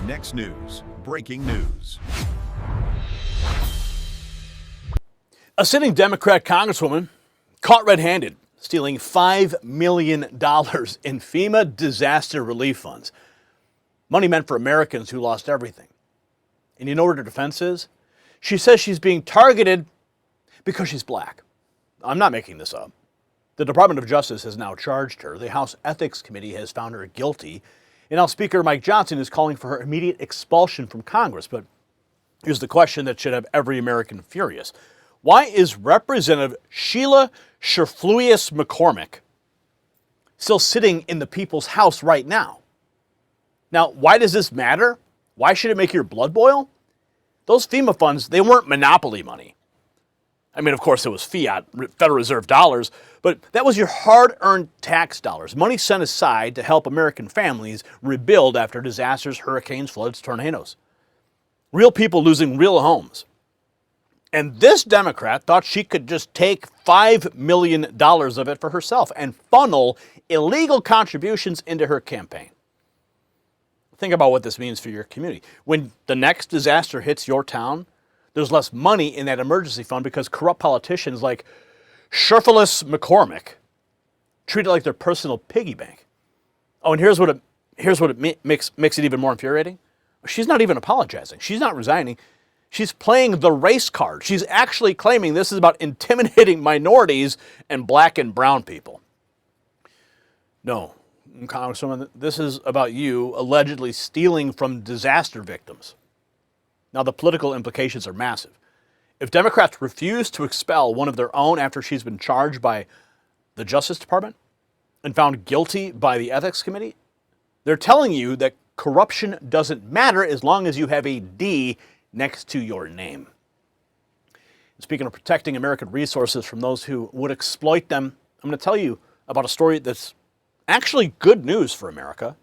Next News, breaking news. A sitting Democrat congresswoman caught red-handed stealing $5 million in FEMA disaster relief funds. Money meant for Americans who lost everything. And you know what her defense is? She says she's being targeted because she's black. I'm not making this up. The Department of Justice has now charged her. The House Ethics Committee has found her guilty. And now Speaker Mike Johnson is calling for her immediate expulsion from Congress. But here's the question that should have every American furious. Why is Representative Sheila Shirfluius McCormick still sitting in the people's house right now? Now, why does this matter? Why should it make your blood boil? Those FEMA funds, they weren't monopoly money. I mean, of course, it was fiat, Federal Reserve dollars, but that was your hard-earned tax dollars, money set aside to help American families rebuild after disasters, hurricanes, floods, tornadoes. Real people losing real homes. And this Democrat thought she could just take $5 million of it for herself and funnel illegal contributions into her campaign. Think about what this means for your community. When the next disaster hits your town, there's less money in that emergency fund because corrupt politicians like Shirfluius McCormick treat it like their personal piggy bank. Oh, and here's what it makes it even more infuriating. She's not even apologizing. She's not resigning. She's playing the race card. She's actually claiming this is about intimidating minorities and black and brown people. No, Congresswoman, this is about you allegedly stealing from disaster victims. Now, the political implications are massive. If Democrats refuse to expel one of their own after she's been charged by the Justice Department and found guilty by the Ethics Committee, they're telling you that corruption doesn't matter as long as you have a D next to your name. Speaking of protecting American resources from those who would exploit them, I'm going to tell you about a story that's actually good news for America.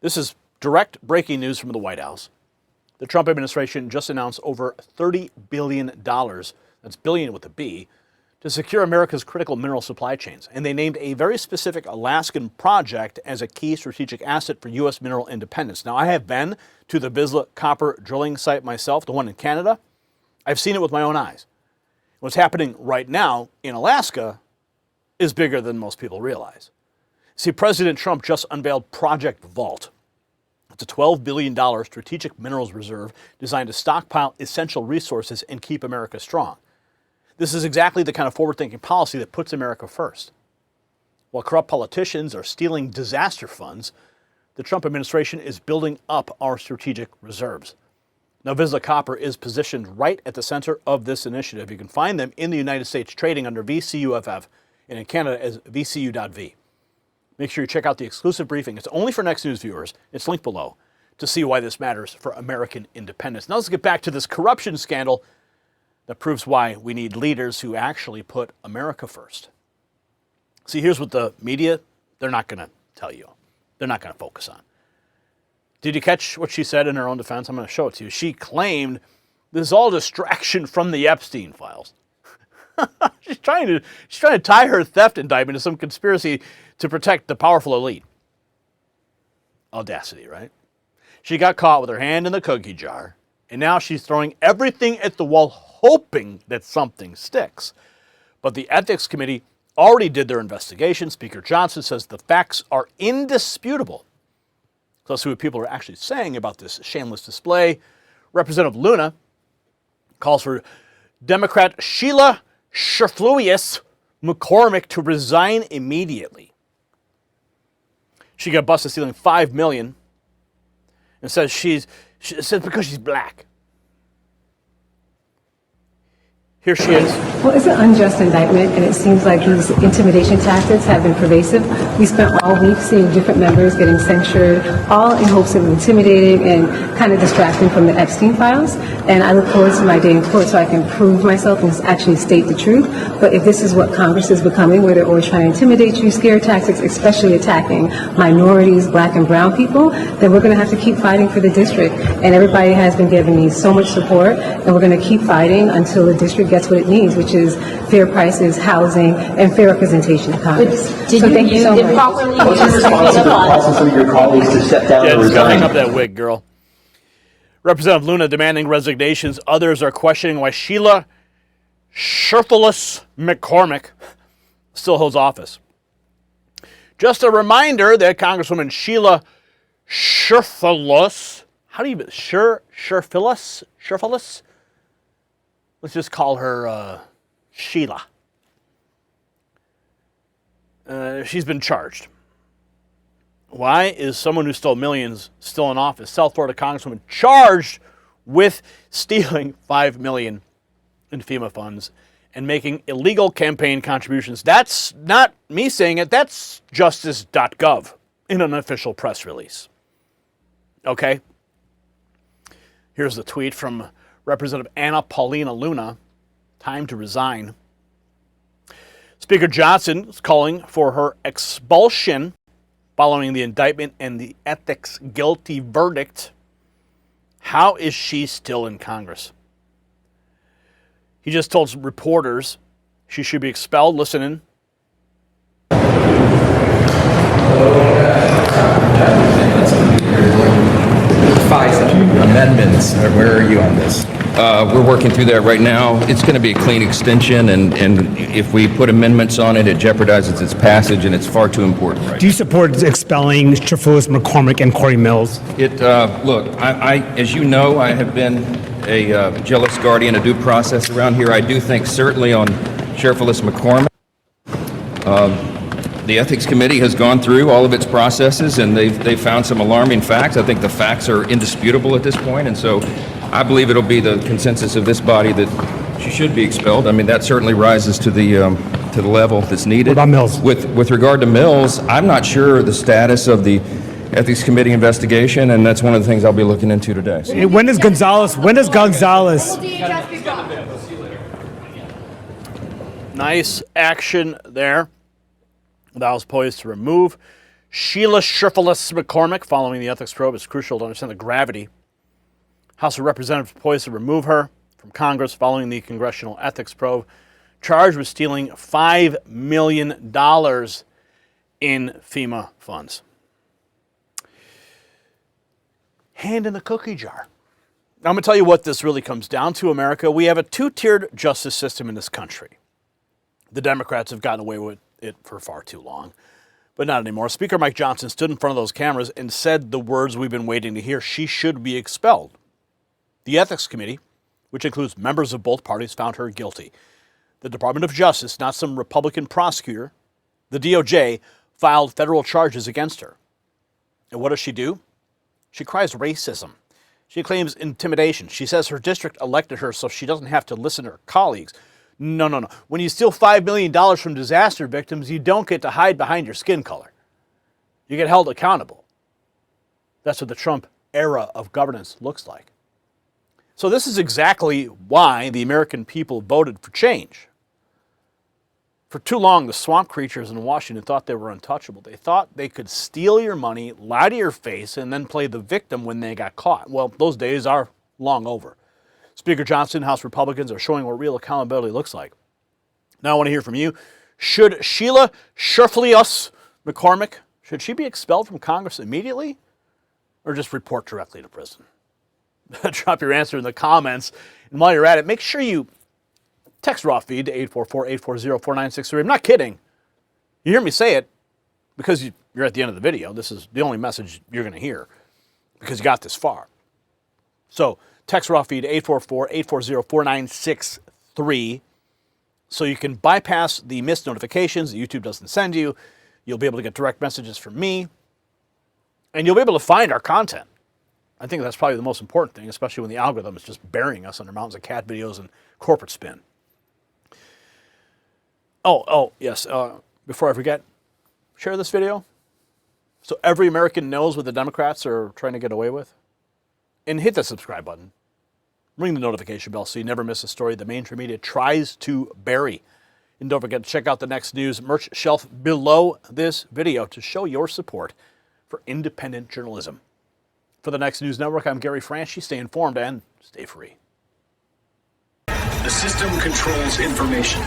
This is direct breaking news from the White House. The Trump administration just announced over $30 billion, that's billion with a B, to secure America's critical mineral supply chains. And they named a very specific Alaskan project as a key strategic asset for U.S. mineral independence. Now, I have been to the Vizsla copper drilling site myself, the one in Canada. I've seen it with my own eyes. What's happening right now in Alaska is bigger than most people realize. See, President Trump just unveiled Project Vault. It's a $12 billion strategic minerals reserve designed to stockpile essential resources and keep America strong. This is exactly the kind of forward-thinking policy that puts America first. While corrupt politicians are stealing disaster funds, the Trump administration is building up our strategic reserves. Now, Vizsla Copper is positioned right at the center of this initiative. You can find them in the United States trading under VCUFF and in Canada as VCU.V. Make sure you check out the exclusive briefing. It's only for Next News viewers. It's linked below to see why this matters for American independence. Now let's get back to this corruption scandal that proves why we need leaders who actually put America first. See, here's what the media, they're not going to tell you. They're not going to focus on. Did you catch what she said in her own defense? I'm going to show it to you. She claimed this is all distraction from the Epstein files. She's trying to tie her theft indictment to some conspiracy to protect the powerful elite. Audacity, right? She got caught with her hand in the cookie jar, and now she's throwing everything at the wall, hoping that something sticks. But the Ethics Committee already did their investigation. Speaker Johnson says the facts are indisputable. So let's see what people are actually saying about this shameless display. Representative Luna calls for Democrat Sheila Shirfluius McCormick to resign immediately. She got busted stealing $5 million and says she says because she's black. Here she is. Well, it's an unjust indictment, and it seems like these intimidation tactics have been pervasive. We spent all week seeing different members getting censured, all in hopes of intimidating and kind of distracting from the Epstein files. And I look forward to my day in court so I can prove myself and actually state the truth. But if this is what Congress is becoming, where they're always trying to intimidate you, scare tactics, especially attacking minorities, black and brown people, then we're going to have to keep fighting for the district. And everybody has been giving me so much support, and we're going to keep fighting until the district gets what it needs, which is fair prices, housing, and fair representation in Congress. Did so thank you so much. Properly What's your response to some of your colleagues to step down Yeah, and just go hang resign? up that wig, girl. Representative Luna demanding resignations. Others are questioning why Sheila Shirfluius McCormick still holds office. Just a reminder that Congresswoman Sheila Shirfluius, Shirfluius? Let's just call her Sheila. She's been charged. Why is someone who stole millions still in office? South Florida Congresswoman charged with stealing $5 million in FEMA funds and making illegal campaign contributions. That's not me saying it. That's justice.gov in an official press release. Okay? Here's the tweet from Representative Anna Paulina Luna. Time to resign. Speaker Johnson is calling for her expulsion following the indictment and the ethics guilty verdict. How is she still in Congress? He just told reporters she should be expelled. Listen in. FISA amendments. Where are you on this? We're working through that right now. It's going to be a clean extension, and if we put amendments on it, it jeopardizes its passage, and it's far too important. Right? Do you support expelling Shirfluius McCormick and Corey Mills? Look, I, as you know, I have been a jealous guardian of due process around here. I do think certainly on Shirfluius McCormick, the Ethics Committee has gone through all of its processes, and they've found some alarming facts. I think the facts are indisputable at this point, and so I believe it'll be the consensus of this body that she should be expelled. I mean, that certainly rises to the level that's needed. What about Mills? With regard to Mills, I'm not sure the status of the Ethics Committee investigation, and that's one of the things I'll be looking into today. Hey, when does Gonzalez? Nice action there. That was poised to remove Sheila Shirfluius McCormick following the ethics probe. It's crucial to understand the gravity. House of Representatives poised to remove her from Congress following the congressional ethics probe, charged with stealing $5 million in FEMA funds. Hand in the cookie jar. Now, I'm going to tell you what this really comes down to, America. We have a two-tiered justice system in this country. The Democrats have gotten away with it for far too long, but not anymore. Speaker Mike Johnson stood in front of those cameras and said the words we've been waiting to hear. She should be expelled. The Ethics Committee, which includes members of both parties, found her guilty. The Department of Justice, not some Republican prosecutor, the DOJ, filed federal charges against her. And what does she do? She cries racism. She claims intimidation. She says her district elected her so she doesn't have to listen to her colleagues. No. When you steal $5 million from disaster victims, you don't get to hide behind your skin color. You get held accountable. That's what the Trump era of governance looks like. So this is exactly why the American people voted for change. For too long, the swamp creatures in Washington thought they were untouchable. They thought they could steal your money, lie to your face, and then play the victim when they got caught. Well, those days are long over. Speaker Johnson, House Republicans are showing what real accountability looks like. Now I want to hear from you. Should Sheila Shirfluius McCormick, should she be expelled from Congress immediately or just report directly to prison? Drop your answer in the comments. And while you're at it, make sure you text raw feed to 844-840-4963. I'm not kidding. You hear me say it because you're at the end of the video. This is the only message you're going to hear because you got this far. So text raw feed to 844-840-4963 so you can bypass the missed notifications that YouTube doesn't send you. You'll be able to get direct messages from me. And you'll be able to find our content. I think that's probably the most important thing, especially when the algorithm is just burying us under mountains of cat videos and corporate spin. Oh, yes. Before I forget, share this video so every American knows what the Democrats are trying to get away with. And hit the subscribe button. Ring the notification bell so you never miss a story the mainstream media tries to bury. And don't forget to check out the Next News merch shelf below this video to show your support for independent journalism. For the Next News Network, I'm Gary Franchi. Stay informed and stay free. The system controls information.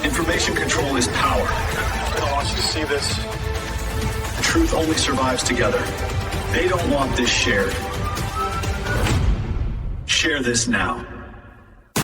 Information control is power. I want you to see this. The truth only survives together. They don't want this shared. share this now.